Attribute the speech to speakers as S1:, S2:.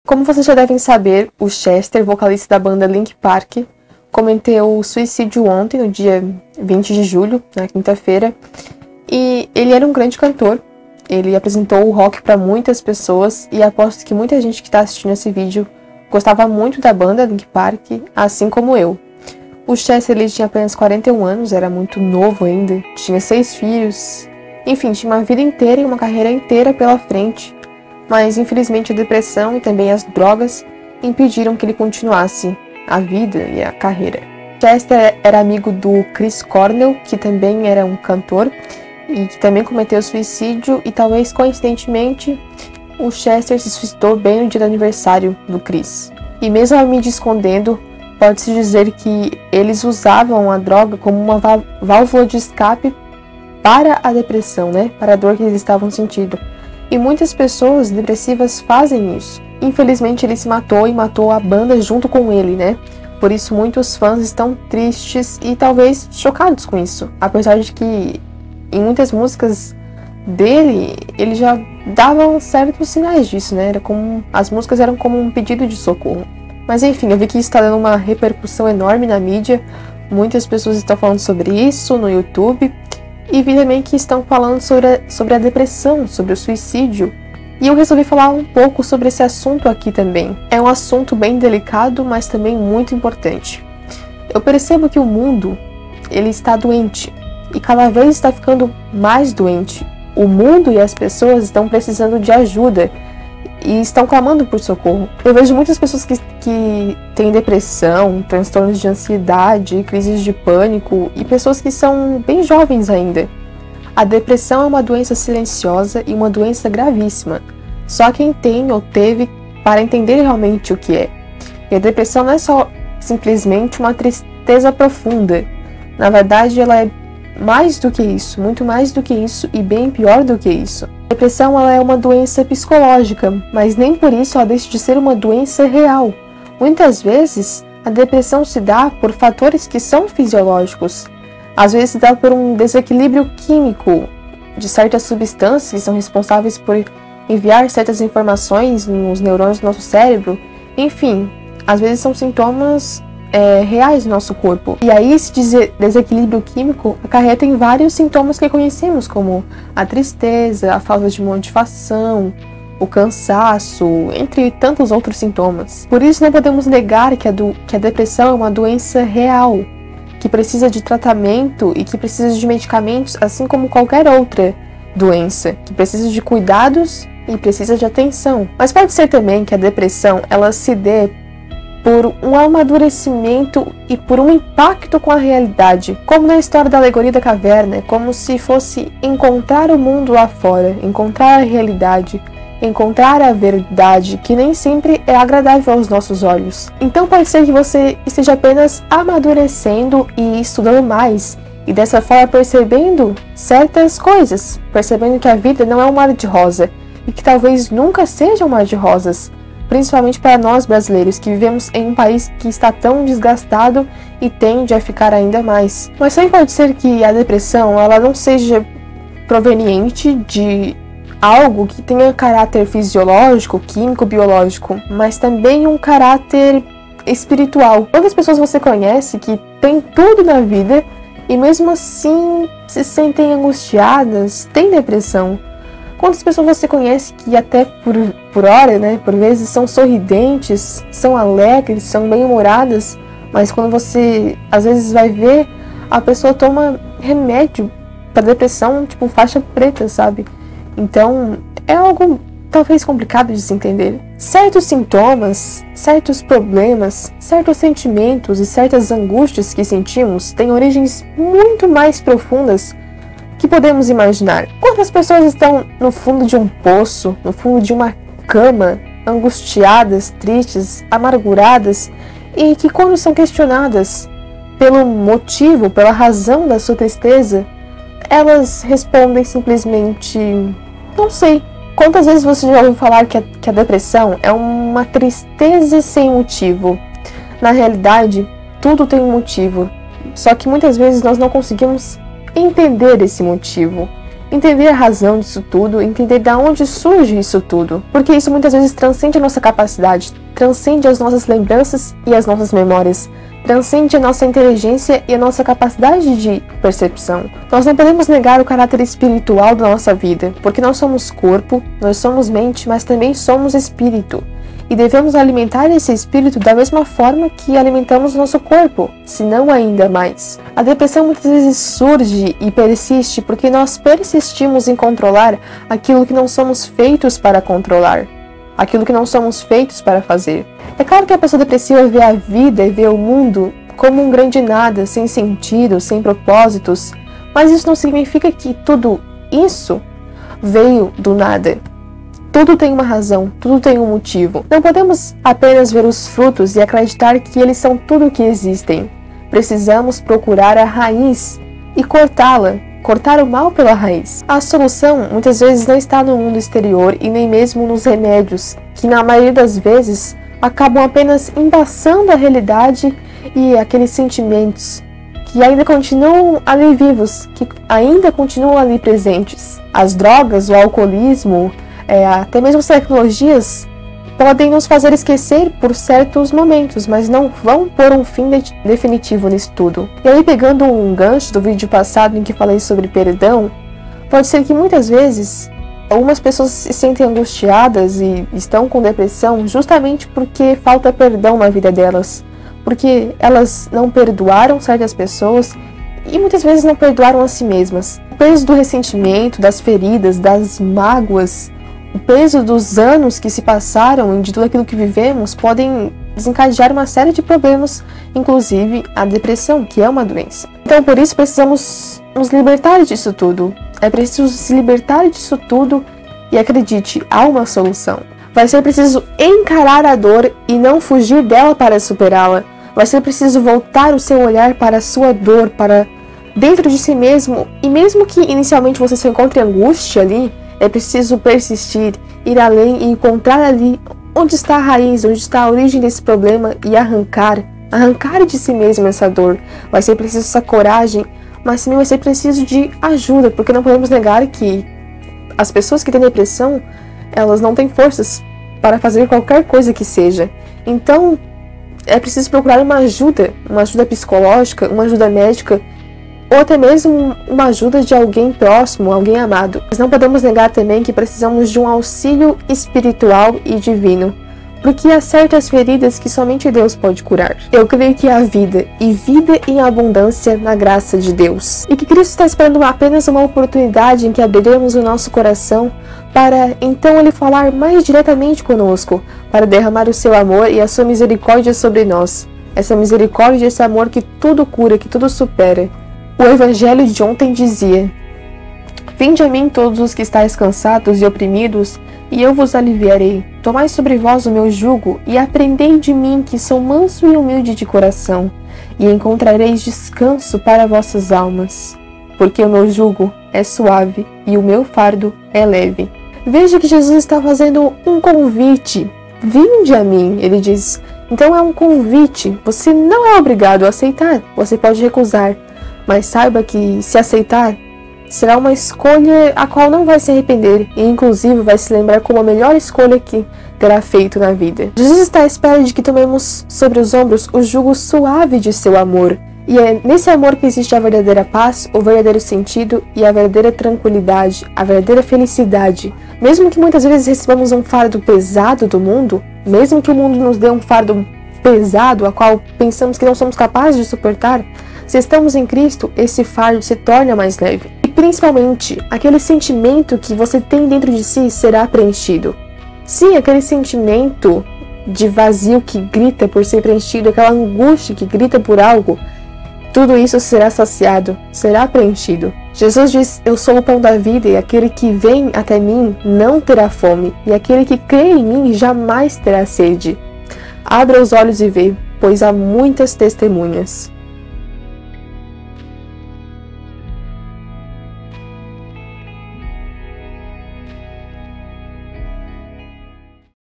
S1: Como vocês já devem saber, o Chester, vocalista da banda Linkin Park, cometeu suicídio ontem, no dia 20 de julho, na quinta-feira, e ele era um grande cantor. Ele apresentou o rock para muitas pessoas e aposto que muita gente que está assistindo esse vídeo gostava muito da banda Linkin Park, assim como eu. O Chester ele tinha apenas 41 anos, era muito novo ainda, tinha 6 filhos, enfim, tinha uma vida inteira e uma carreira inteira pela frente, mas infelizmente a depressão e também as drogas impediram que ele continuasse a vida e a carreira. Chester era amigo do Chris Cornell, que também era um cantor e que também cometeu suicídio, e talvez coincidentemente o Chester se suicidou bem no dia do aniversário do Chris. E mesmo a mídia escondendo, pode-se dizer que eles usavam a droga como uma válvula de escape para a depressão, né? Para a dor que eles estavam sentindo. E muitas pessoas depressivas fazem isso. Infelizmente ele se matou e matou a banda junto com ele, né? Por isso muitos fãs estão tristes e talvez chocados com isso. Apesar de que em muitas músicas dele, ele já dava certos sinais disso, né? As músicas eram como um pedido de socorro. Mas enfim, eu vi que isso está dando uma repercussão enorme na mídia. Muitas pessoas estão falando sobre isso no YouTube. E vi também que estão falando sobre a depressão, sobre o suicídio. E eu resolvi falar um pouco sobre esse assunto aqui também. É um assunto bem delicado, mas também muito importante. Eu percebo que o mundo, ele está doente. E cada vez está ficando mais doente. O mundo e as pessoas estão precisando de ajuda e estão clamando por socorro. Eu vejo muitas pessoas que têm depressão, transtornos de ansiedade, crises de pânico, e pessoas que são bem jovens ainda. A depressão é uma doença silenciosa e uma doença gravíssima. Só quem tem ou teve para entender realmente o que é. E a depressão não é só simplesmente uma tristeza profunda. Na verdade, ela é mais do que isso, muito mais do que isso e bem pior do que isso. A depressão ela é uma doença psicológica, mas nem por isso ela deixa de ser uma doença real. Muitas vezes, a depressão se dá por fatores que são fisiológicos. Às vezes se dá por um desequilíbrio químico de certas substâncias que são responsáveis por enviar certas informações nos neurônios do nosso cérebro. Enfim, às vezes são sintomas reais do nosso corpo. E aí esse desequilíbrio químico acarreta em vários sintomas que conhecemos, como a tristeza, a falta de motivação, o cansaço, entre tantos outros sintomas. Por isso não podemos negar que a depressão é uma doença real, que precisa de tratamento e que precisa de medicamentos, assim como qualquer outra doença, que precisa de cuidados e precisa de atenção. Mas pode ser também que a depressão ela se dê por um amadurecimento e por um impacto com a realidade, como na história da alegoria da caverna, como se fosse encontrar o mundo lá fora, encontrar a realidade, encontrar a verdade, que nem sempre é agradável aos nossos olhos. Então pode ser que você esteja apenas amadurecendo e estudando mais, e dessa forma percebendo certas coisas, percebendo que a vida não é um mar de rosa, e que talvez nunca seja um mar de rosas, principalmente para nós brasileiros, que vivemos em um país que está tão desgastado e tende a ficar ainda mais. Mas também pode ser que a depressão ela não seja proveniente de algo que tenha caráter fisiológico, químico, biológico, mas também um caráter espiritual. Quantas pessoas você conhece que tem tudo na vida e mesmo assim se sentem angustiadas, têm depressão? Quantas pessoas você conhece que até por hora, né, por vezes são sorridentes, são alegres, são bem-humoradas, mas quando você às vezes vai ver, a pessoa toma remédio para depressão, tipo faixa preta, sabe? Então é algo talvez complicado de se entender. Certos sintomas, certos problemas, certos sentimentos e certas angústias que sentimos têm origens muito mais profundas que podemos imaginar. Quantas pessoas estão no fundo de um poço, no fundo de uma cama, angustiadas, tristes, amarguradas, e que quando são questionadas pelo motivo, pela razão da sua tristeza, elas respondem simplesmente, não sei. Quantas vezes você já ouviu falar que a depressão é uma tristeza sem motivo? Na realidade, tudo tem um motivo, só que muitas vezes nós não conseguimos entender esse motivo. entender a razão disso tudo, entender de onde surge isso tudo, porque isso muitas vezes transcende a nossa capacidade, transcende as nossas lembranças e as nossas memórias, transcende a nossa inteligência e a nossa capacidade de percepção. Nós não podemos negar o caráter espiritual da nossa vida, porque nós somos corpo, nós somos mente, mas também somos espírito. E devemos alimentar esse espírito da mesma forma que alimentamos o nosso corpo, se não ainda mais. A depressão muitas vezes surge e persiste porque nós persistimos em controlar aquilo que não somos feitos para controlar, aquilo que não somos feitos para fazer. É claro que a pessoa depressiva vê a vida e vê o mundo como um grande nada, sem sentido, sem propósitos, mas isso não significa que tudo isso veio do nada. Tudo tem uma razão, tudo tem um motivo. Não podemos apenas ver os frutos e acreditar que eles são tudo o que existem. Precisamos procurar a raiz e cortá-la, cortar o mal pela raiz. A solução muitas vezes não está no mundo exterior e nem mesmo nos remédios, que na maioria das vezes acabam apenas embaçando a realidade e aqueles sentimentos que ainda continuam ali vivos, que ainda continuam ali presentes. As drogas, o alcoolismo, até mesmo as tecnologias podem nos fazer esquecer por certos momentos, mas não vão pôr um fim definitivo nisso tudo. E aí, pegando um gancho do vídeo passado em que falei sobre perdão, pode ser que muitas vezes algumas pessoas se sentem angustiadas e estão com depressão justamente porque falta perdão na vida delas, porque elas não perdoaram certas pessoas e muitas vezes não perdoaram a si mesmas. O peso do ressentimento, das feridas, das mágoas, o peso dos anos que se passaram e de tudo aquilo que vivemos podem desencadear uma série de problemas, inclusive a depressão, que é uma doença. Então, por isso, precisamos nos libertar disso tudo. É preciso se libertar disso tudo e acredite, há uma solução. Vai ser preciso encarar a dor e não fugir dela para superá-la. Vai ser preciso voltar o seu olhar para a sua dor, para dentro de si mesmo. E mesmo que inicialmente você se encontre angústia ali, é preciso persistir, ir além e encontrar ali onde está a raiz, onde está a origem desse problema e arrancar de si mesmo essa dor. Vai ser preciso essa coragem, mas também vai ser preciso de ajuda, porque não podemos negar que as pessoas que têm depressão, elas não têm forças para fazer qualquer coisa que seja. Então, é preciso procurar uma ajuda psicológica, uma ajuda médica, ou até mesmo uma ajuda de alguém próximo, alguém amado. Mas não podemos negar também que precisamos de um auxílio espiritual e divino, porque há certas feridas que somente Deus pode curar. Eu creio que há vida, e vida em abundância na graça de Deus. E que Cristo está esperando apenas uma oportunidade em que abriremos o nosso coração para então Ele falar mais diretamente conosco, para derramar o seu amor e a sua misericórdia sobre nós. Essa misericórdia e esse amor que tudo cura, que tudo supera. O Evangelho de ontem dizia: Vinde a mim todos os que estáis cansados e oprimidos, e eu vos aliviarei. Tomai sobre vós o meu jugo, e aprendei de mim, que sou manso e humilde de coração, e encontrareis descanso para vossas almas. Porque o meu jugo é suave, e o meu fardo é leve. Veja que Jesus está fazendo um convite. Vinde a mim, ele diz. Então é um convite. Você não é obrigado a aceitar, você pode recusar. Mas saiba que, se aceitar, será uma escolha a qual não vai se arrepender e, inclusive, vai se lembrar como a melhor escolha que terá feito na vida. Jesus está à espera de que tomemos sobre os ombros o jugo suave de seu amor. E é nesse amor que existe a verdadeira paz, o verdadeiro sentido e a verdadeira tranquilidade, a verdadeira felicidade. Mesmo que muitas vezes recebamos um fardo pesado do mundo, mesmo que o mundo nos dê um fardo pesado, a qual pensamos que não somos capazes de suportar, se estamos em Cristo, esse fardo se torna mais leve. E principalmente, aquele sentimento que você tem dentro de si será preenchido. Sim, aquele sentimento de vazio que grita por ser preenchido, aquela angústia que grita por algo, tudo isso será saciado, será preenchido. Jesus diz: Eu sou o pão da vida, e aquele que vem até mim não terá fome, e aquele que crê em mim jamais terá sede. Abra os olhos e vê, pois há muitas testemunhas.